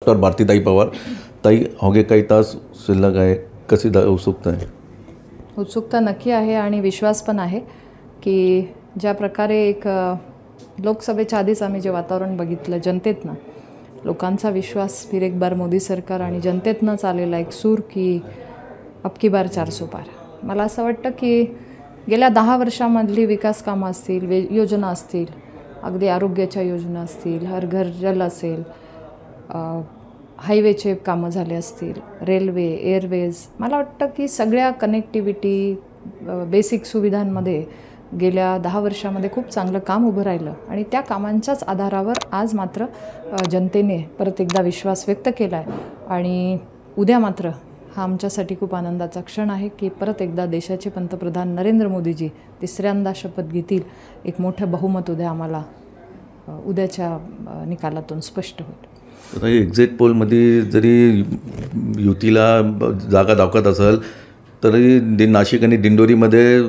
Doctor भारतीताई पवार. ताई, अवघे काही तास शिल्लक आहे, कशी उत्सुकता आहे? उत्सुकता नक्की आहे आणि विश्वास पण आहे की ज्या प्रकारे एक लोकसभेच्या आधीच आम्ही जे वातावरण बघितलं जनतेतनं, लोकांचा विश्वास फिर एक बार मोदी सरकार आणि जनतेतनंच आलेला एक सूर की अब की बार 400 पार. मला असं वाटतं की गेल्या 10 वर्षामधली विकास कामं असतील, योजना असतील, अगदी आरोग्याच्या योजना असतील, हर घर जल असेल, हायवेचे कामं झाले असतील, रेल्वे, एअरवेज, मला वाटतं की सगळ्या कनेक्टिव्हिटी, बेसिक सुविधांमध्ये गेल्या 10 वर्षामध्ये खूप चांगलं काम उभं राहिलं आणि त्या कामांच्याच आधारावर आज मात्र जनतेने परत एकदा विश्वास व्यक्त केला आहे. आणि उद्या मात्र हा आमच्यासाठी खूप आनंदाचा क्षण आहे की परत एकदा देशाचे पंतप्रधान नरेंद्र मोदीजी तिसऱ्यांदा शपथ घेतील. एक मोठं बहुमत उद्या आम्हाला उद्याच्या निकालातून स्पष्ट होईल. एक्झिट पोलमध्ये जरी युतीला जागा दाखवत असेल तरी नाशिक आणि दिंडोरीमध्ये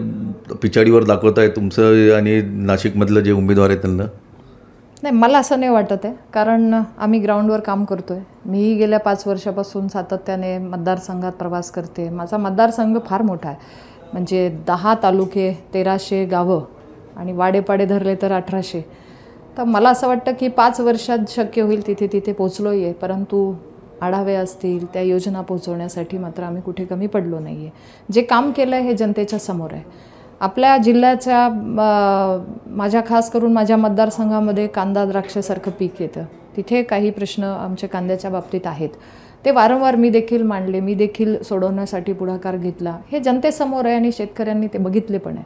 पिछाडीवर दाखवत आहे तुमचं आणि नाशिकमधलं जे उमेदवार आहे त्यांना? नाही, मला असं नाही वाटत आहे, कारण आम्ही ग्राउंडवर काम करतो आहे. मीही गेल्या 5 वर्षापासून सातत्याने मतदारसंघात प्रवास करते. माझा मतदारसंघ फार मोठा आहे, म्हणजे 10 तालुके, 1300 गावं आणि वाडेपाडे धरले तर 1800. तर मला असं वाटतं की 5 वर्षात शक्य होईल तिथे पोचलो आहे. परंतु आढावे असतील, त्या योजना पोहोचवण्यासाठी मात्र आम्ही कुठे कमी पडलो नाही आहे. जे काम केलं आहे हे जनतेच्या समोर आहे. आपल्या जिल्ह्याच्या माझ्या खास करून माझ्या मतदारसंघामध्ये कांदा, द्राक्षासारखं पीक येतं. तिथे काही प्रश्न आमच्या कांद्याच्या बाबतीत आहेत. ते वारंवार मी देखील मांडले, मी देखील सोडवण्यासाठी पुढाकार घेतला. हे जनतेसमोर आहे आणि शेतकऱ्यांनी ते बघितले पण आहे.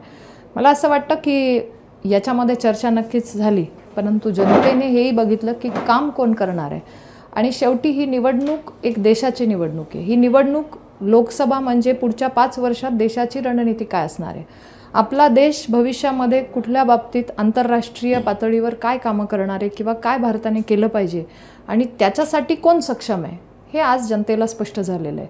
मला असं वाटतं की याच्यामध्ये चर्चा नक्कीच झाली, परंतु जनतेने हेही बघितलं की काम कोण करणार आहे. आणि शेवटी ही निवडणूक एक देशाची निवडणूक आहे. ही निवडणूक लोकसभा म्हणजे पुढच्या 5 वर्षात देशाची रणनीती काय असणार आहे, आपला देश भविष्यामध्ये कुठल्या बाबतीत आंतरराष्ट्रीय पातळीवर काय कामं करणार आहे किंवा काय भारताने केलं पाहिजे आणि त्याच्यासाठी कोण सक्षम आहे, हे आज जनतेला स्पष्ट झालेलं आहे.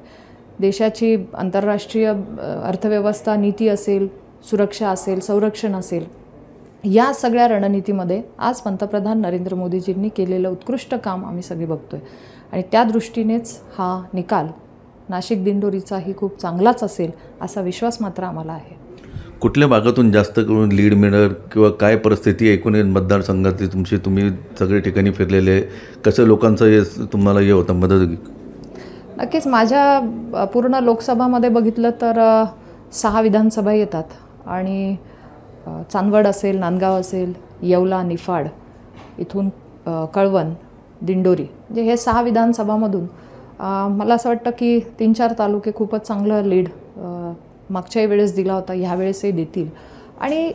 देशाची आंतरराष्ट्रीय अर्थव्यवस्था, नीती असेल, सुरक्षा असेल, संरक्षण असेल, या सगळ्या रणनीतीमध्ये आज पंतप्रधान नरेंद्र मोदीजींनी केलेलं उत्कृष्ट काम आम्ही सगळे बघतोय आणि त्या दृष्टीनेच हा निकाल नाशिक दिंडोरीचाही खूप चांगलाच असेल असा विश्वास मात्र आम्हाला आहे. कुठल्या भागातून जास्त करून लीड मिळणार किंवा काय परिस्थिती एकूण मतदारसंघातली तुमची? तुम्ही सगळे ठिकाणी फिरलेले, कसं लोकांचं हे तुम्हाला हे होतं मदत? नक्कीच माझ्या पूर्ण लोकसभामध्ये बघितलं तर 6 विधानसभा येतात आणि चांदवड असेल, नांदगाव असेल, येवला, निफाड, इथून कळवण, दिंडोरी, म्हणजे हे 6 विधानसभामधून मला असं वाटतं की 3-4 तालुके खूपच चांगलं लीड मागच्याही वेळेस दिला होता, ह्या वेळेसही देतील. आणि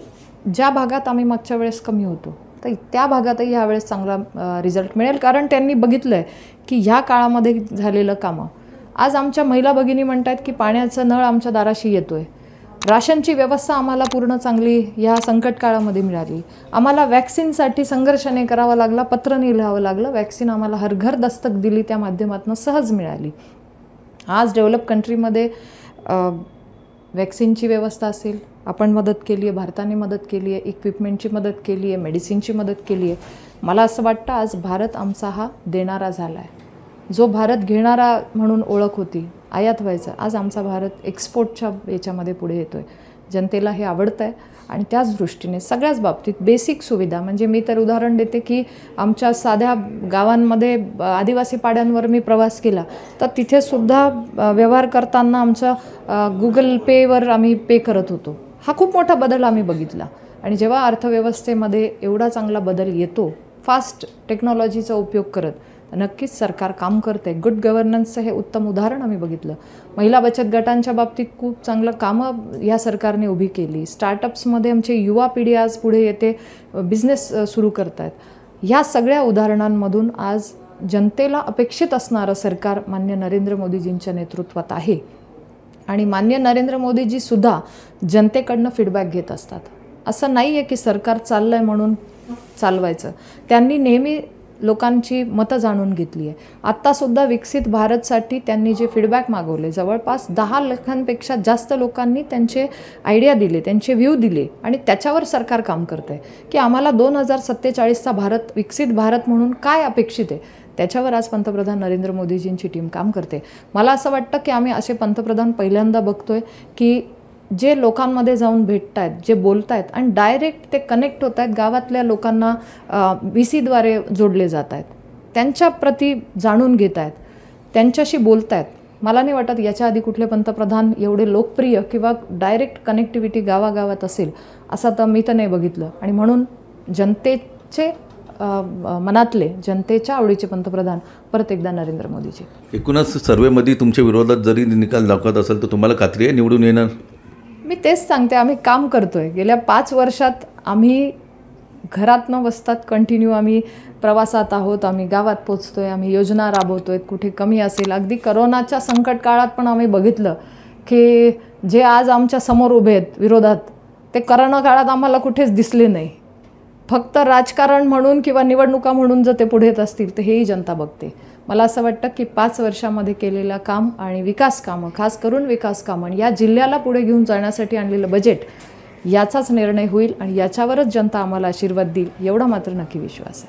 ज्या भागात आम्ही मागच्या वेळेस कमी होतो तर त्या भागातही ह्यावेळेस चांगला रिझल्ट मिळेल, कारण त्यांनी बघितलं आहे की ह्या काळामध्ये झालेलं कामं. आज आमच्या महिला भगिनी म्हणत आहेत की पाण्याचा नळ आमच्या दाराशी येतो आहे, राशनची व्यवस्था आम्हाला पूर्ण चांगली ह्या संकट काळामध्ये मिळाली, आम्हाला वॅक्सिनसाठी संघर्ष नाही करावा लागला, पत्र नाही लिहावं लागलं, वॅक्सिन आम्हाला हर घर दस्तक दिली त्या माध्यमातून सहज मिळाली. आज डेव्हलप कंट्रीमध्ये वॅक्सिनची व्यवस्था असेल, आपण मदत केली आहे, भारताने मदत केली आहे, इक्विपमेंटची मदत केली आहे, मेडिसिनची मदत केली आहे. मला असं वाटतं आज भारत आमचा हा देणारा झाला आहे. जो भारत घेणारा म्हणून ओळख होती, आयात व्हायचं, आज आमचा भारत एक्सपोर्टच्या याच्यामध्ये पुढे येतो आहे. जनतेला हे आवडतं आहे आणि त्याच दृष्टीने सगळ्याच बाबतीत बेसिक सुविधा, म्हणजे मी तर उदाहरण देते की आमच्या साध्या गावांमध्ये आदिवासी पाड्यांवर मी प्रवास केला तर तिथेसुद्धा व्यवहार करताना आमचं गुगल पेवर आम्ही पे करत होतो. हा खूप मोठा बदल आम्ही बघितला. आणि जेव्हा अर्थव्यवस्थेमध्ये एवढा चांगला बदल येतो फास्ट टेक्नॉलॉजीचा उपयोग करत, नक्कीच सरकार काम करते. गुड गव्हर्नन्सचं हे उत्तम उदाहरण आम्ही बघितलं. महिला बचत गटांच्या बाबतीत खूप चांगलं कामं या सरकारने उभी केली. स्टार्टअप्समध्ये आमची युवा पिढी आज पुढे येते, बिझनेस सुरू करत आहेत. ह्या सगळ्या उदाहरणांमधून आज जनतेला अपेक्षित असणारं सरकार मान्य नरेंद्र मोदीजींच्या नेतृत्वात आहे. आणि मान्य नरेंद्र मोदीजीसुद्धा जनतेकडनं फीडबॅक घेत असतात. असं नाही आहे की सरकार चाललं आहे म्हणून चालवायचं. त्यांनी नेहमी लोकांची मतं जाणून घेतली आहे. आत्तासुद्धा विकसित भारतसाठी त्यांनी जे फीडबॅक मागवले, जवळपास 10 लाखांपेक्षा जास्त लोकांनी त्यांचे आयडिया दिले, त्यांचे व्ह्यू दिले आणि त्याच्यावर सरकार काम करतं आहे की आम्हाला 2047चा भारत, विकसित भारत म्हणून काय अपेक्षित आहे त्याच्यावर आज पंतप्रधान नरेंद्र मोदीजींची टीम काम करते. मला असं वाटतं की आम्ही असे पंतप्रधान पहिल्यांदा बघतोय की जे लोकांमध्ये जाऊन भेटत आहेत, जे बोलत आहेत आणि डायरेक्ट ते कनेक्ट होत आहेत, गावातल्या लोकांना VCद्वारे जोडले जात आहेत, त्यांच्या प्रती जाणून घेत आहेत, त्यांच्याशी बोलत आहेत. मला नाही वाटत याच्या आधी कुठले पंतप्रधान एवढे लोकप्रिय किंवा डायरेक्ट कनेक्टिव्हिटी गावागावात असेल असं तर मी तर नाही बघितलं. आणि म्हणून जनतेचे मनातले, जनतेच्या आवडीचे पंतप्रधान परत एकदा नरेंद्र मोदीजी. एकूणच सर्वेमध्ये तुमच्या विरोधात जरी निकाल दाखवत असेल तर तुम्हाला खात्री आहे निवडून येणार? मी तेच सांगते, आम्ही काम करतोय. गेल्या 5 वर्षात आम्ही घरात न बसतात कंटिन्यू आम्ही प्रवासात आहोत, आम्ही गावात पोचतोय, आम्ही योजना राबवतोय. कुठे कमी असेल, अगदी करोनाच्या संकट काळात पण आम्ही बघितलं की जे आज आमच्या समोर उभे आहेत विरोधात, ते करोना काळात आम्हाला कुठेच दिसले नाही. फक्त राजकारण म्हणून किंवा निवडणुका म्हणून जर ते पुढे येत असतील तर हेही जनता बघते. मला असं वाटतं की 5 वर्षामध्ये केलेलं काम आणि विकास कामं, खास करून विकास कामं आणि या जिल्ह्याला पुढे घेऊन जाण्यासाठी आणलेलं बजेट, याचाच निर्णय होईल आणि याच्यावरच जनता आम्हाला आशीर्वाद देईल एवढा मात्र नक्की विश्वास आहे.